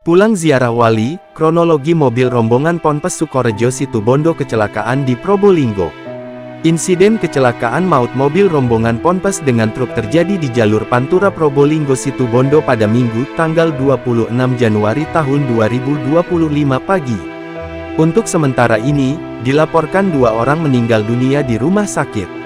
Pulang ziarah wali, kronologi mobil rombongan Ponpes Sukorejo Situbondo kecelakaan di Probolinggo. Insiden kecelakaan maut mobil rombongan Ponpes dengan truk terjadi di jalur Pantura Probolinggo Situbondo pada Minggu, tanggal 26 Januari tahun 2025 pagi. Untuk sementara ini, dilaporkan 2 orang meninggal dunia di rumah sakit.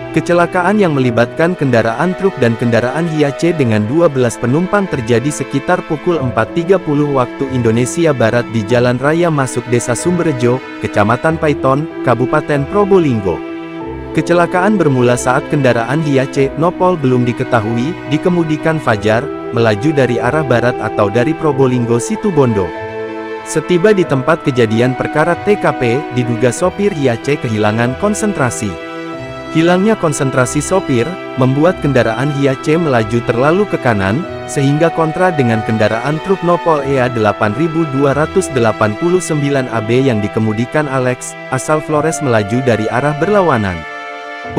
Kecelakaan yang melibatkan kendaraan truk dan kendaraan Hiace dengan 12 penumpang terjadi sekitar pukul 4.30 waktu Indonesia Barat di Jalan Raya Masuk Desa Sumberjo, Kecamatan Paiton, Kabupaten Probolinggo. Kecelakaan bermula saat kendaraan Hiace Nopol belum diketahui, dikemudikan Fajar, melaju dari arah barat atau dari Probolinggo Situbondo. Setiba di tempat kejadian perkara TKP, diduga sopir Hiace kehilangan konsentrasi. Hilangnya konsentrasi sopir, membuat kendaraan Hiace melaju terlalu ke kanan, sehingga kontra dengan kendaraan truk Nopol EA 8289 AB yang dikemudikan Alex, asal Flores melaju dari arah berlawanan.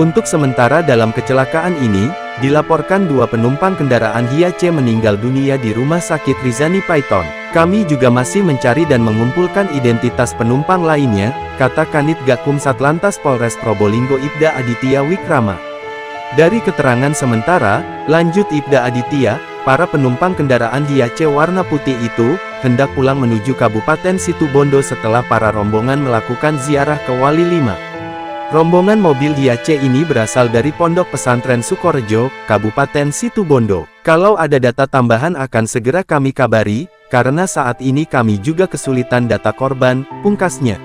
Untuk sementara dalam kecelakaan ini, dilaporkan 2 penumpang kendaraan Hiace meninggal dunia di Rumah Sakit Rizani Paiton. Kami juga masih mencari dan mengumpulkan identitas penumpang lainnya, kata Kanit Gakum Satlantas Polres Probolinggo Ibda Aditya Wikrama. Dari keterangan sementara, lanjut Ibda Aditya, para penumpang kendaraan Hiace warna putih itu, hendak pulang menuju Kabupaten Situbondo setelah para rombongan melakukan ziarah ke Wali 5. Rombongan mobil Hiace ini berasal dari Pondok Pesantren Sukorejo, Kabupaten Situbondo. Kalau ada data tambahan akan segera kami kabari, karena saat ini kami juga kesulitan data korban, pungkasnya.